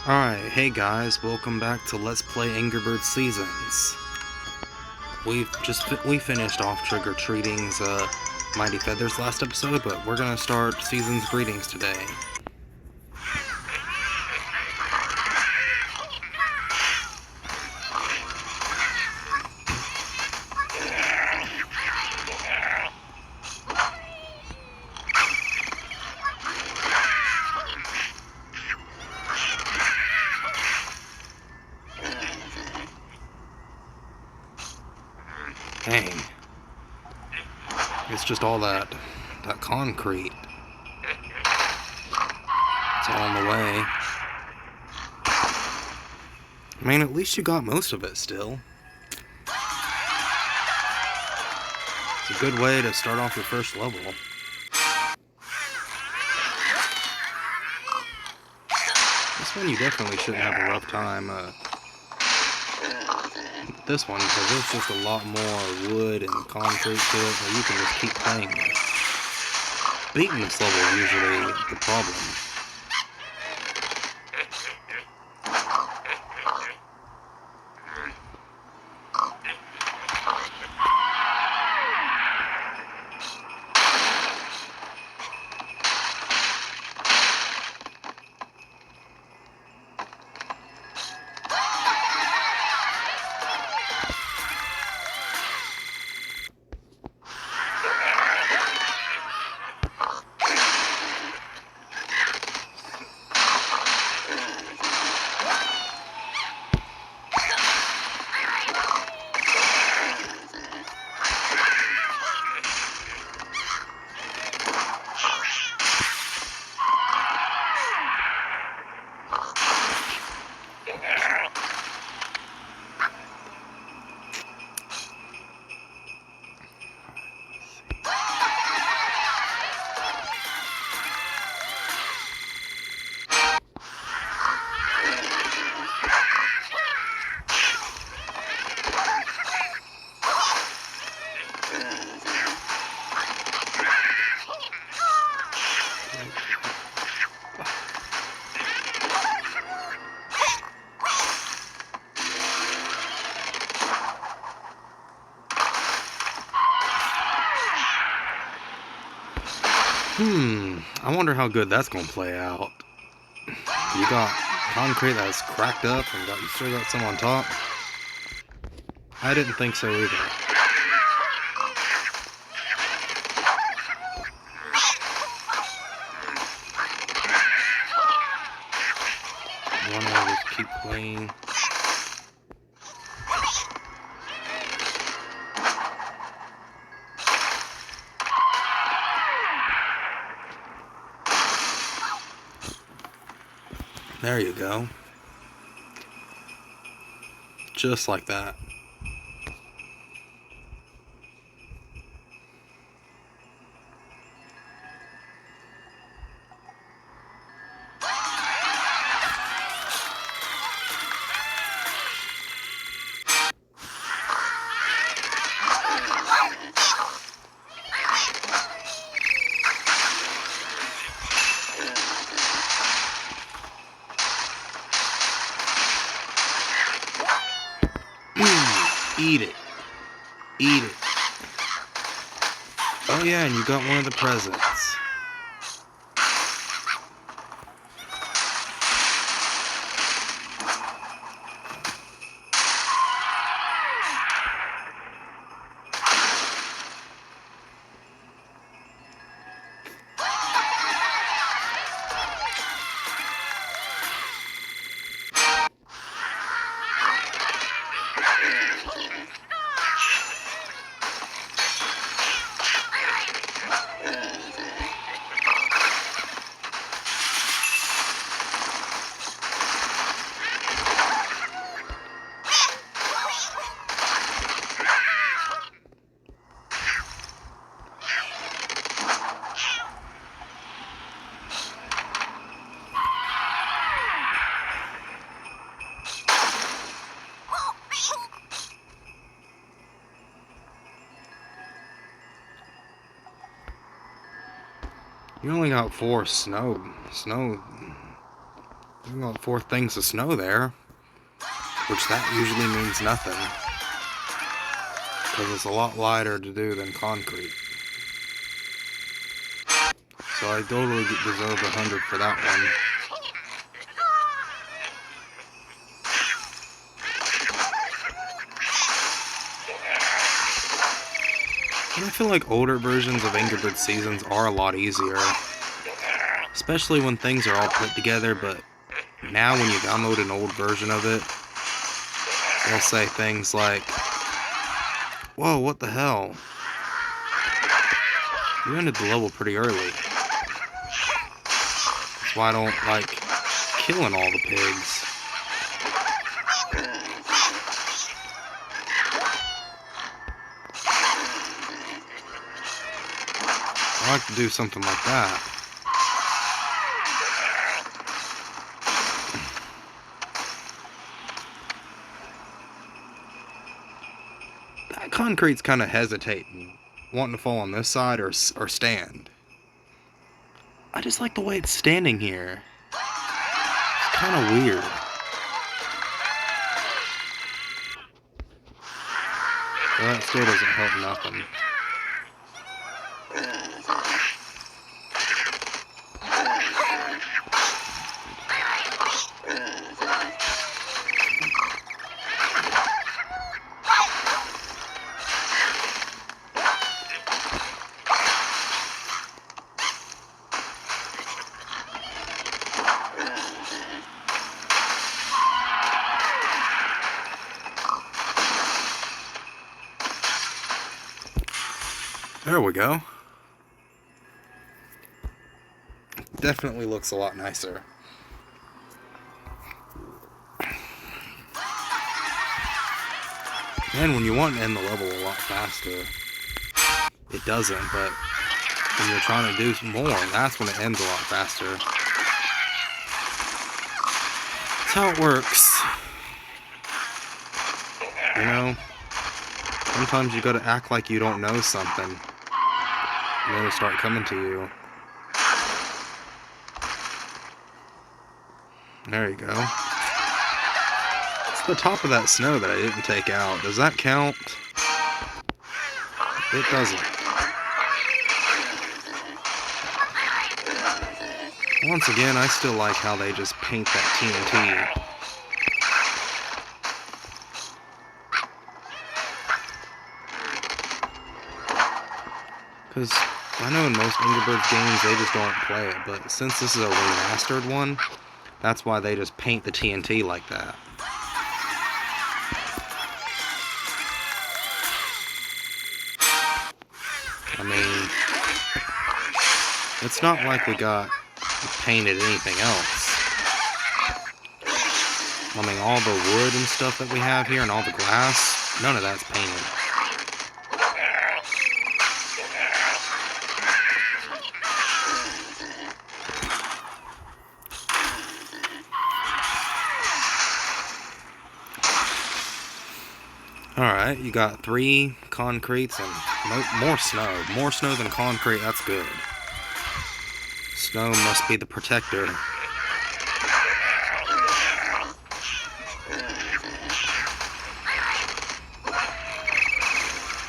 Alright, hey guys, welcome back to Let's Play Angry Birds Seasons. We finished off Trick or Treating's Mighty Feathers last episode, but we're gonna start Season's Greetings today. Dang. It's just all that concrete. It's all in the way. I mean, at least you got most of it still. It's a good way to start off your first level. This one you definitely shouldn't have a rough time this one, because there's just a lot more wood and concrete to it that you can just keep playing with. Beating this level is usually the problem. I wonder how good that's gonna play out. You got concrete that's cracked up and you still got some on top? I didn't think so either. I want to just keep playing. There you go. Just like that. Eat it. Eat it. Oh yeah, and you got one of the presents. You only got 4 snow You got 4 things of snow there, which that usually means nothing, because it's a lot lighter to do than concrete. So I totally deserve 100 for that one. And I feel like older versions of Angry Birds Seasons are a lot easier, especially when things are all put together, but now when you download an old version of it, they'll say things like, "Whoa, what the hell? You ended the level pretty early." That's why I don't like killing all the pigs. I like to do something like that. That concrete's kind of hesitating, wanting to fall on this side or stand. I just like the way it's standing here. It's kind of weird. Well, that still doesn't help nothing. There we go. Definitely looks a lot nicer. And when you want to end the level a lot faster, it doesn't, but when you're trying to do some more, that's when it ends a lot faster. That's how it works. You know, sometimes you gotta act like you don't know something, and then it'll start coming to you. There you go. It's the top of that snow that I didn't take out. Does that count? It doesn't. Once again, I still like how they just paint that TNT. Because I know in most Angry Birds games they just don't play it, but since this is a remastered one, that's why they just paint the TNT like that. I mean, it's not like we got painted anything else. I mean, all the wood and stuff that we have here and all the glass, none of that's painted. Alright, you got 3 concretes and more snow. More snow than concrete, that's good. Snow must be the protector.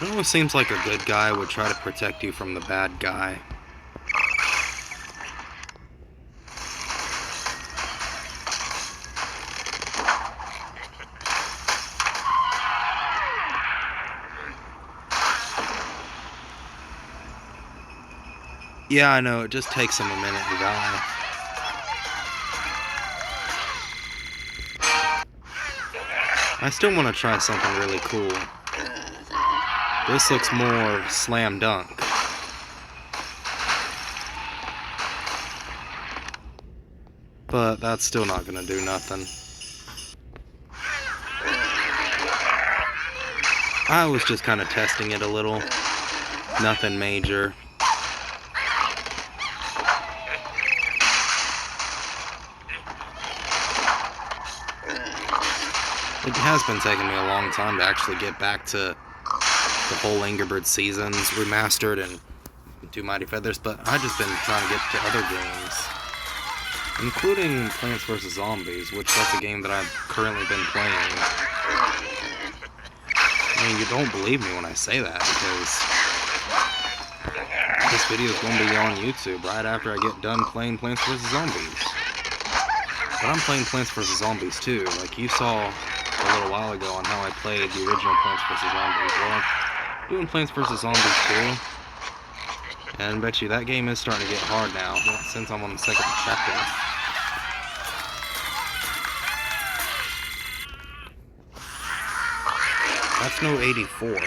It always seems like a good guy would try to protect you from the bad guy. Yeah, I know, it just takes him a minute to die. I still want to try something really cool. This looks more slam dunk. But that's still not gonna do nothing. I was just kind of testing it a little. Nothing major. It has been taking me a long time to actually get back to the whole Angry Birds Seasons Remastered and Two Mighty Feathers, but I've just been trying to get to other games. including Plants vs. Zombies, which that's a game that I've currently been playing. I mean, you don't believe me when I say that, because this video is going to be on YouTube right after I get done playing Plants vs. Zombies. But I'm playing Plants vs. Zombies too, like you saw a little while ago on how I played the original Plants vs. Zombies. Well, I'm doing Plants vs. Zombies too. And I bet you that game is starting to get hard now, since I'm on the second chapter. That's no 84.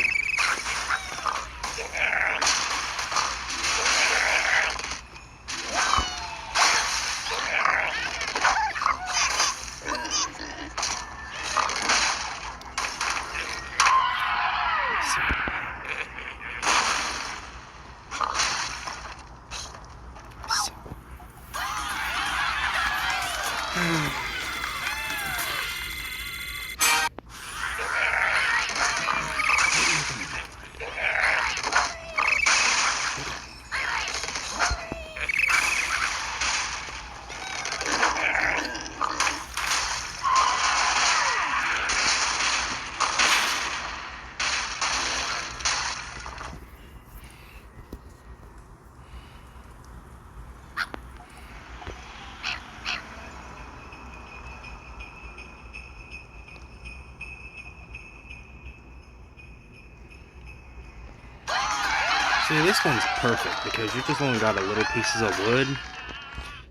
See, this one's perfect because you just only got a little pieces of wood.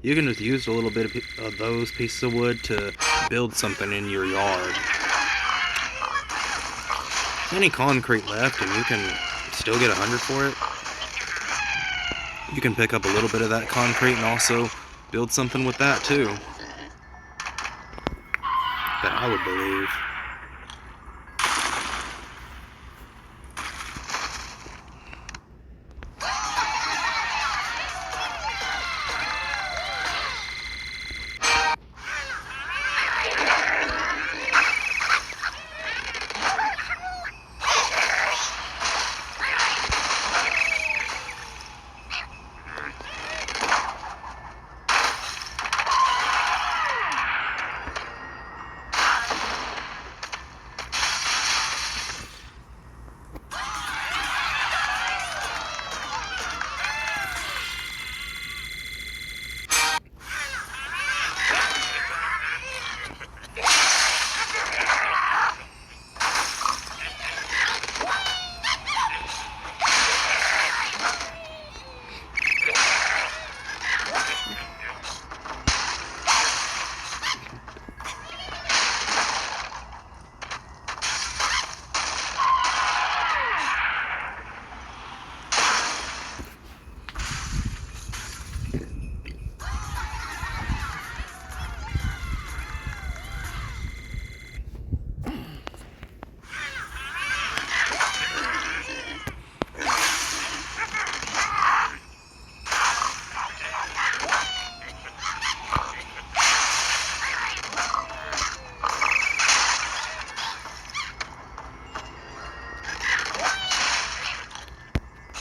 You can just use a little bit of those pieces of wood to build something in your yard. Any concrete left and you can still get 100 for it. You can pick up a little bit of that concrete and also build something with that too. That I would believe.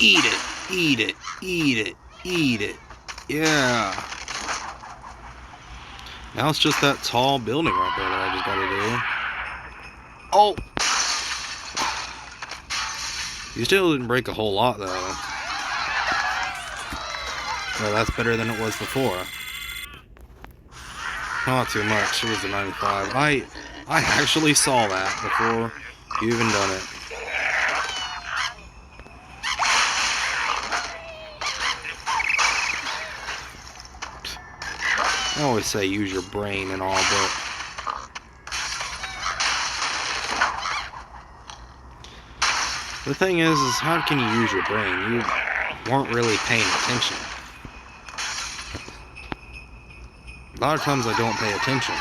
Eat it, eat it, eat it, eat it. Yeah. Now it's just that tall building right there that I just gotta do. Oh! You still didn't break a whole lot though. Well, that's better than it was before. Not too much, it was a 95. I actually saw that before you even done it. I always say use your brain and all, but the thing is how can you use your brain? You weren't really paying attention. A lot of times I don't pay attention.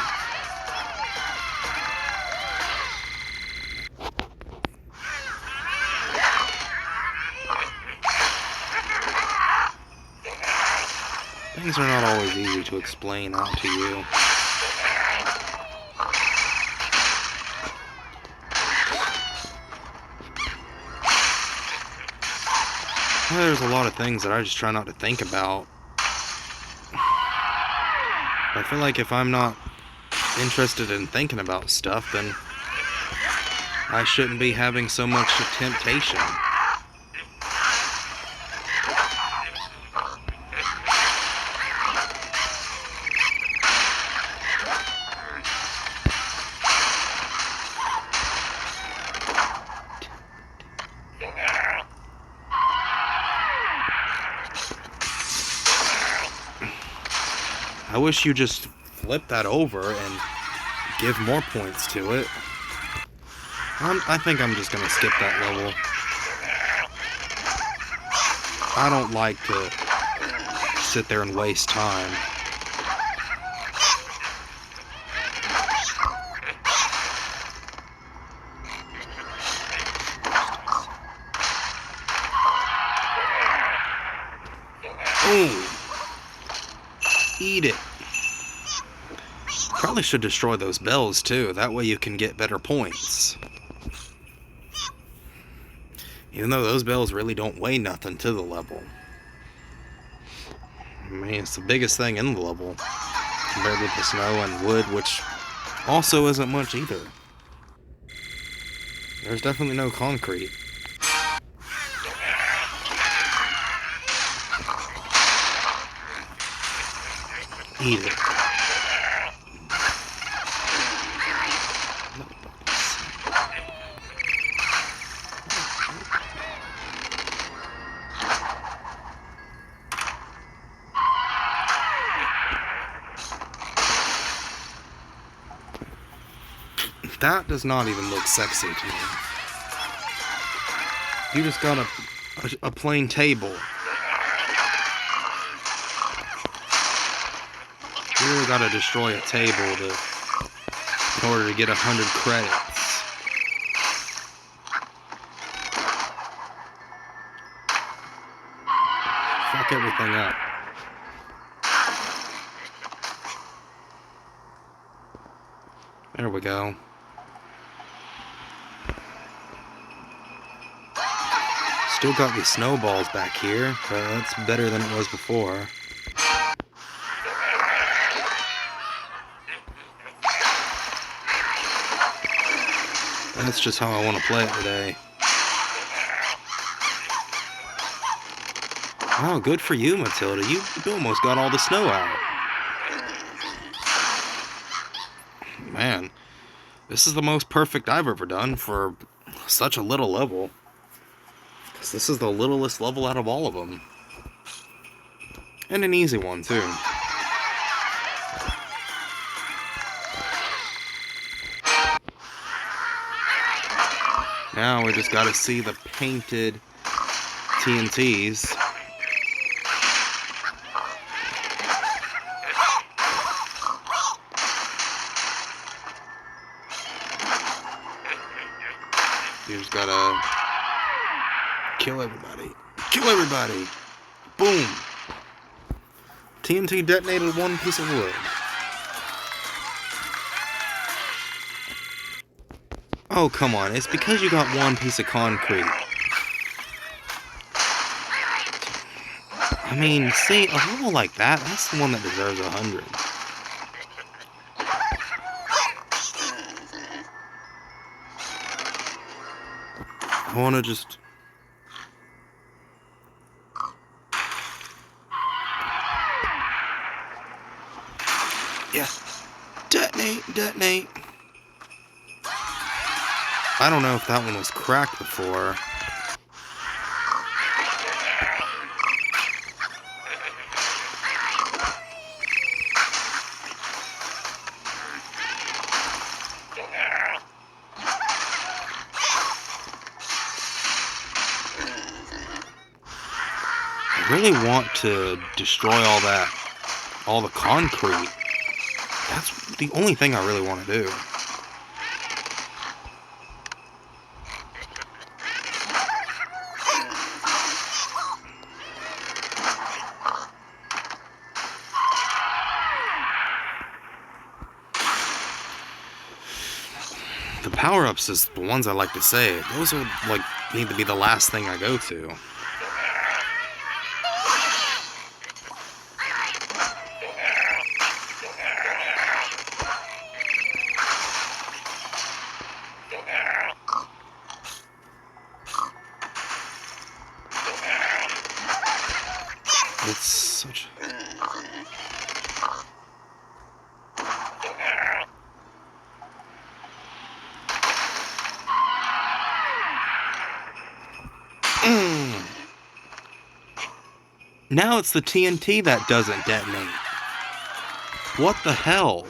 Things are not always easy to explain out to you. There's a lot of things that I just try not to think about. I feel like if I'm not interested in thinking about stuff, then I shouldn't be having so much temptation. I wish you just flip that over and give more points to it. I think I'm just gonna skip that level. I don't like to sit there and waste time. Boom! Eat it. Probably should destroy those bells too, that way you can get better points. Even though those bells really don't weigh nothing to the level. I mean, it's the biggest thing in the level, compared with the snow and wood, which also isn't much either. There's definitely no concrete. Eat it. That does not even look sexy to me. You just got a plain table. You really gotta destroy a table in order to get 100 credits. Fuck everything up. There we go. Still got these snowballs back here, but that's better than it was before. That's just how I want to play it today. Oh, good for you, Matilda. You almost got all the snow out. Man, this is the most perfect I've ever done for such a little level. Because this is the littlest level out of all of them. And an easy one, too. Now we just gotta see the painted TNTs. You just gotta kill everybody. Kill everybody! Boom! TNT detonated one piece of wood. Oh, come on. It's because you got one piece of concrete. I mean, see, a level like that, that's the one that deserves 100. I want to just... Yeah. Detonate, detonate. I don't know if that one was cracked before. I really want to destroy all the concrete. That's the only thing I really want to do. The power-ups is the ones I like to save. Those are, like, need to be the last thing I go to. Now it's the TNT that doesn't detonate. What the hell?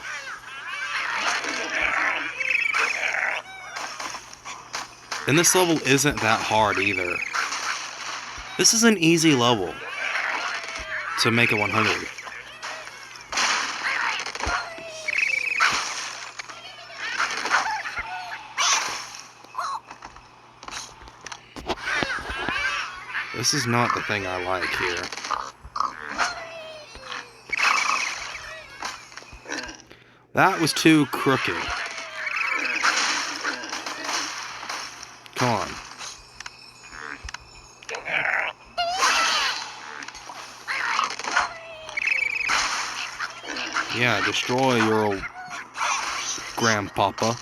And this level isn't that hard either. This is an easy level to make it 100. This is not the thing I like here. That was too crooked. Come on. Yeah, destroy your old grandpapa.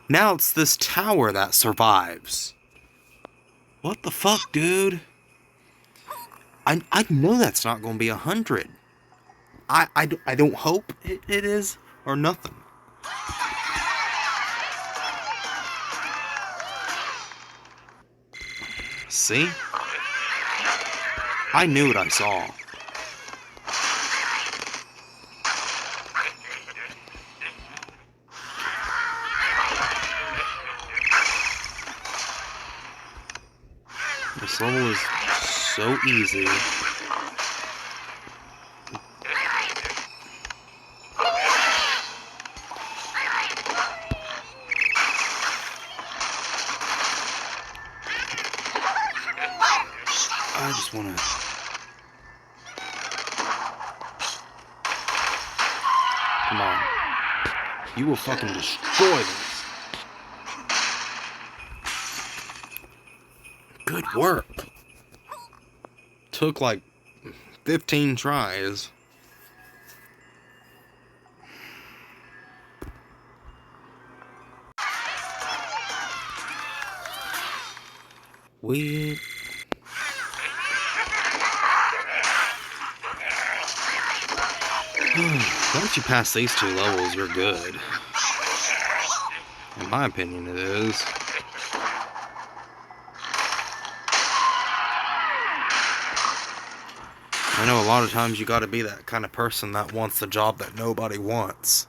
Now it's this tower that survives. What the fuck, dude? I know that's not going to be 100. I don't hope it is, or nothing. See? I knew what I saw. This level is so easy. I just want to... Come on. You will fucking destroy this. Good work. Took like 15 tries. We... Once you pass these two levels, you're good. In my opinion, it is. I know a lot of times you gotta be that kind of person that wants the job that nobody wants.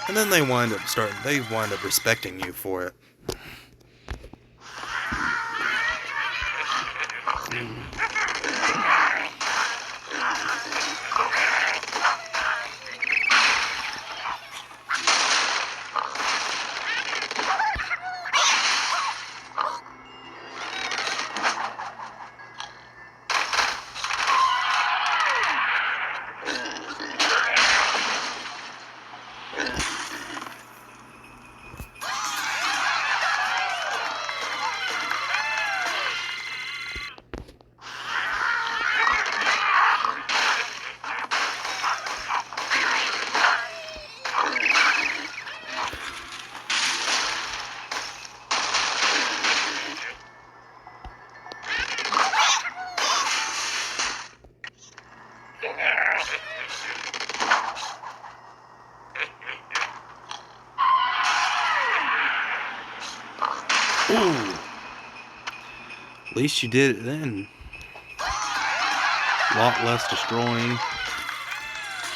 And then they wind up respecting you for it. Ooh. At least you did it then. A lot less destroying.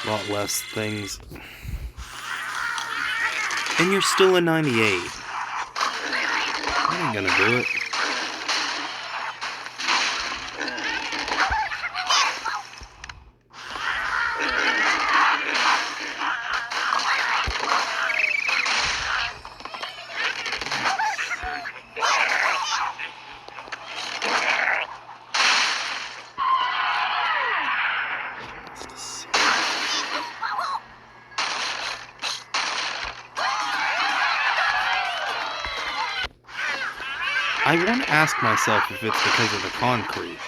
A lot less things. And you're still a 98. That ain't gonna do it. I want to ask myself if it's because of the concrete.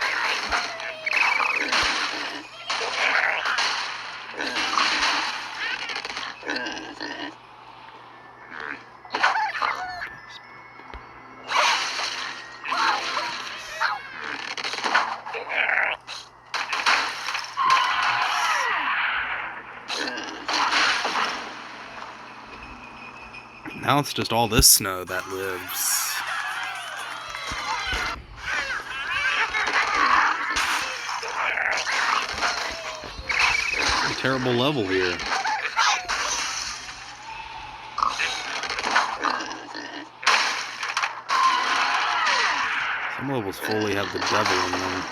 Now it's just all this snow that lives. A terrible level here. Some levels fully have the devil in them.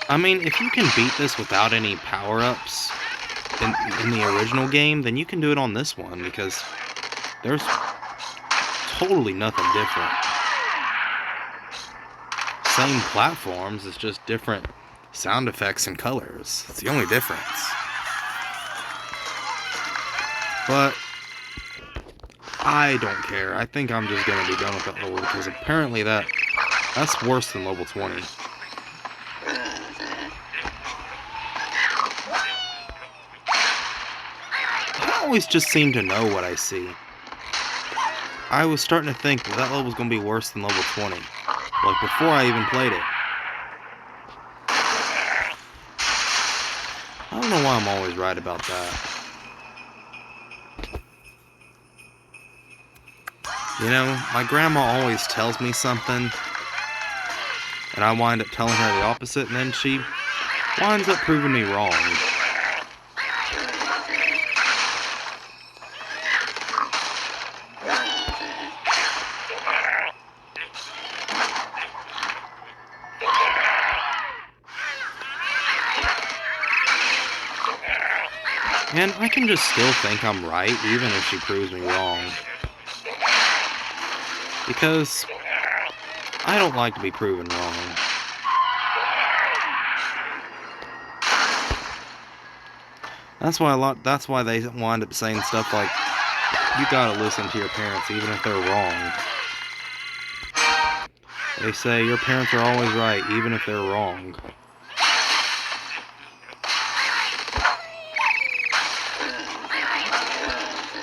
I mean, if you can beat this without any power-ups in the original game, then you can do it on this one, because there's totally nothing different. Same platforms, it's just different sound effects and colors. It's the only difference. But I don't care. I think I'm just gonna be done with that level, because apparently that's worse than level 20. I always just seem to know what I see. I was starting to think that level was gonna be worse than level 20. Like before I even played it. I don't know why I'm always right about that. You know, my grandma always tells me something, and I wind up telling her the opposite, and then she winds up proving me wrong. And I can just still think I'm right, even if she proves me wrong. Because I don't like to be proven wrong. That's why they wind up saying stuff like, you gotta listen to your parents even if they're wrong. They say your parents are always right even if they're wrong.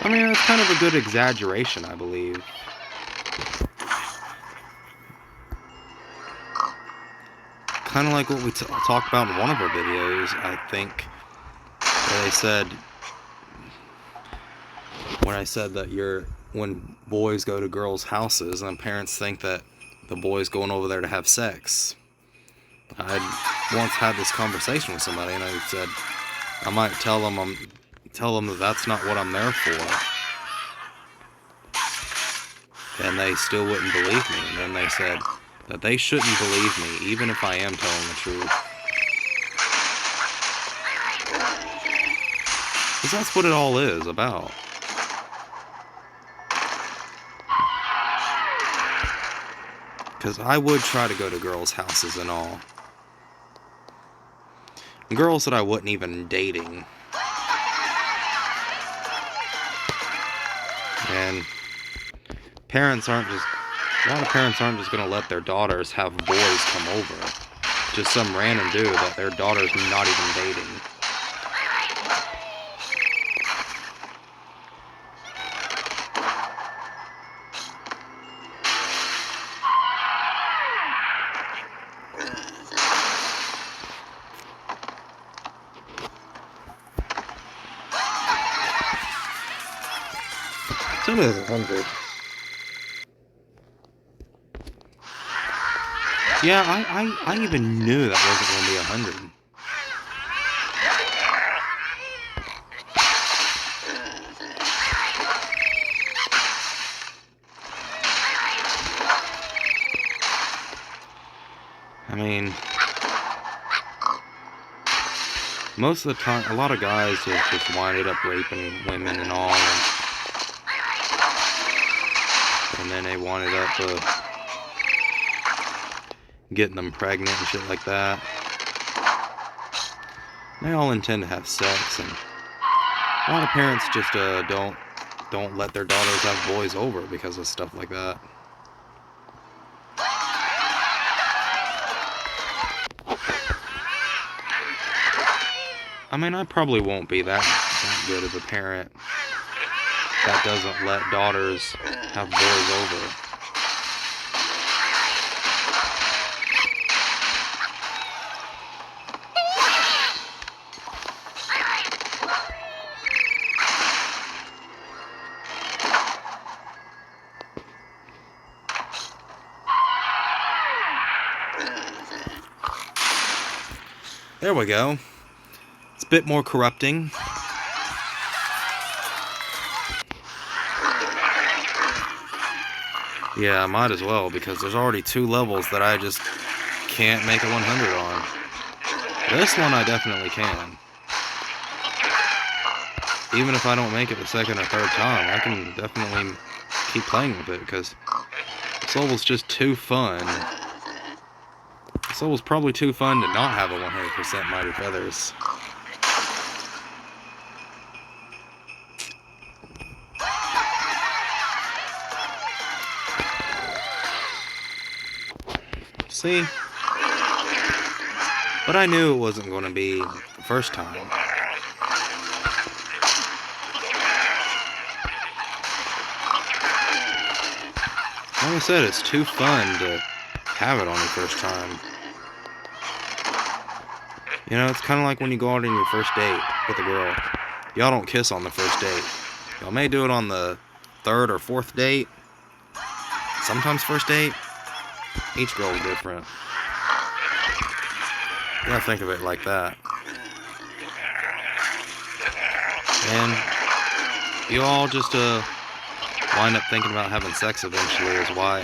I mean, that's kind of a good exaggeration, I believe. Kind of like what we talked about in one of our videos, I think, where they said, when I said that when boys go to girls' houses and parents think that the boy's going over there to have sex. I once had this conversation with somebody, and I said, I might tell them that that's not what I'm there for. And they still wouldn't believe me. And then they said that they shouldn't believe me, even if I am telling the truth. Because that's what it all is about. Because I would try to go to girls' houses and all. Girls that I wasn't even dating. And a lot of parents aren't just going to let their daughters have boys come over. Just some random dude that their daughter's not even dating. It's only 100. Yeah, I even knew that wasn't going to be 100. I mean, most of the time, a lot of guys have just winded up raping women and all, and then they winded up getting them pregnant and shit like that. They all intend to have sex, and a lot of parents just don't don't let their daughters have boys over because of stuff like that. I mean, I probably won't be that good of a parent that doesn't let daughters have boys over. There we go. It's a bit more corrupting. Yeah, I might as well, because there's already 2 levels that I just can't make a 100 on. This one I definitely can. Even if I don't make it the 2nd or 3rd time, I can definitely keep playing with it, because this level's just too fun. This level's probably too fun to not have a 100% Mighty Feathers. See? But I knew it wasn't going to be the first time. Like I said, it's too fun to have it on your first time. You know, it's kind of like when you go out on your first date with a girl. Y'all don't kiss on the first date. Y'all may do it on the 3rd or 4th date. Sometimes first date. Each girl is different. You gotta think of it like that. And you all just wind up thinking about having sex eventually, is why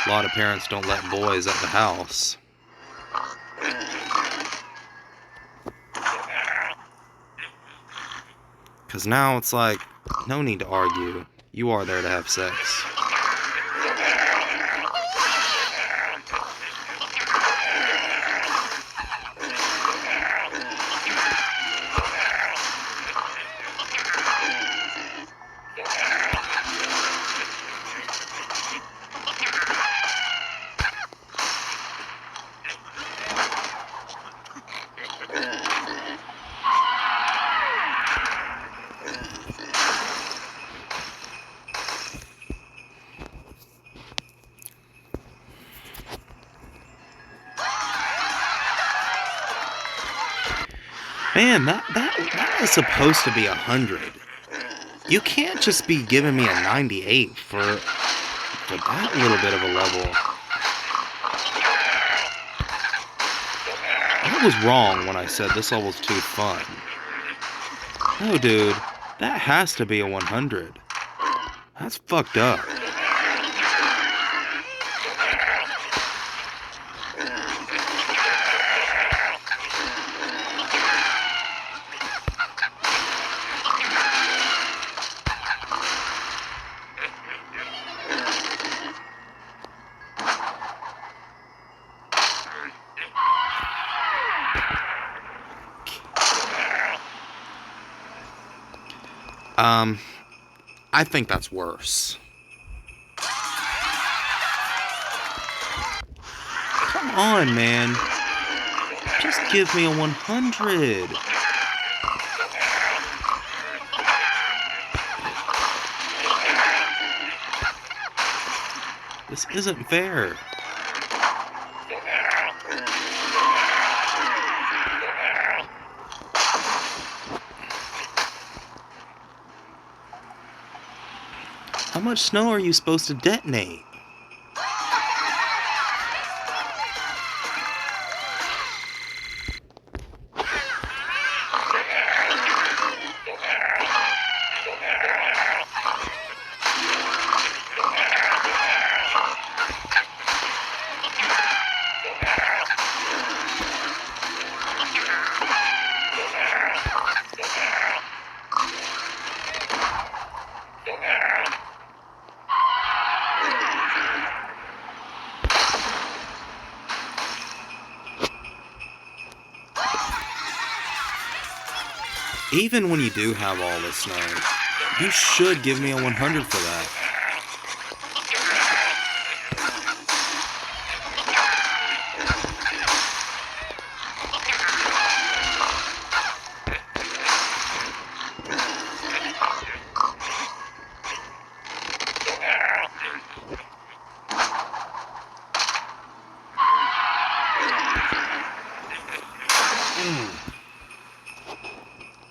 a lot of parents don't let boys at the house. Because now it's like, no need to argue. You are there to have sex. Man, that is supposed to be 100. You can't just be giving me a 98 for that little bit of a level. I was wrong when I said this level's too fun. No, dude, that has to be a 100. That's fucked up. I think that's worse. Come on, man. Just give me a 100. This isn't fair. How much snow are you supposed to detonate? Even when you do have all this snow, You should give me a 100 for that.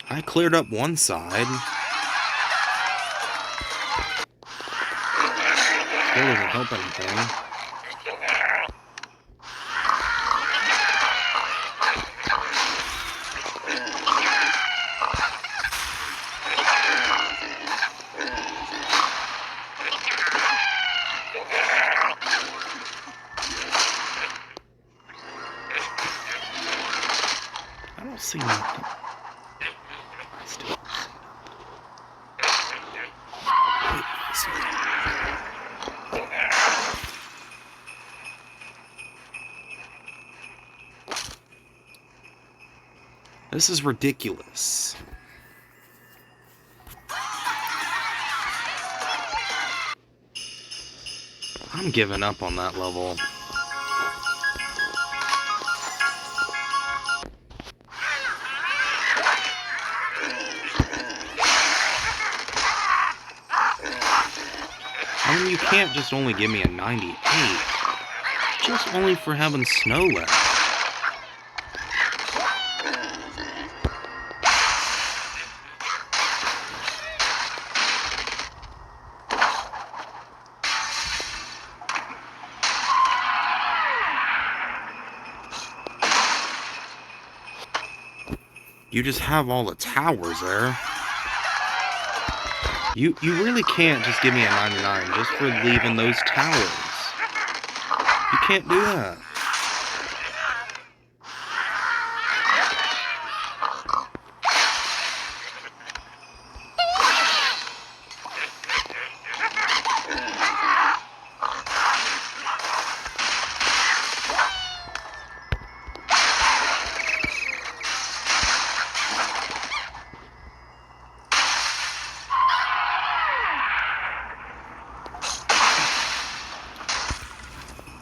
I cleared up one side. Still doesn't help anything. I don't see nothing. I still don't see nothing. This is ridiculous. I'm giving up on that level. I mean, you can't just only give me a 98. Just only for having snow left. You just have all the towers there. You really can't just give me a 99 just for leaving those towers. You can't do that.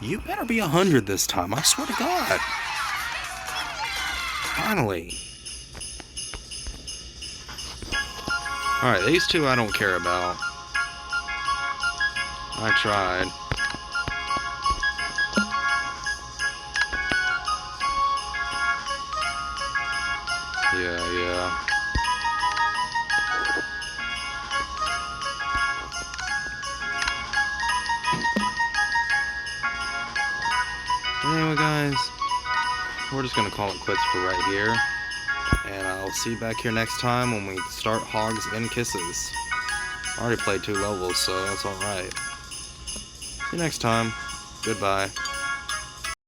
You better be 100 this time, I swear to God. Finally. Alright, these two I don't care about. I tried. Yeah. Anyway, guys, we're just going to call it quits for right here. And I'll see you back here next time when we start Hogs and Kisses. I already played 2 levels, so that's alright. See you next time. Goodbye.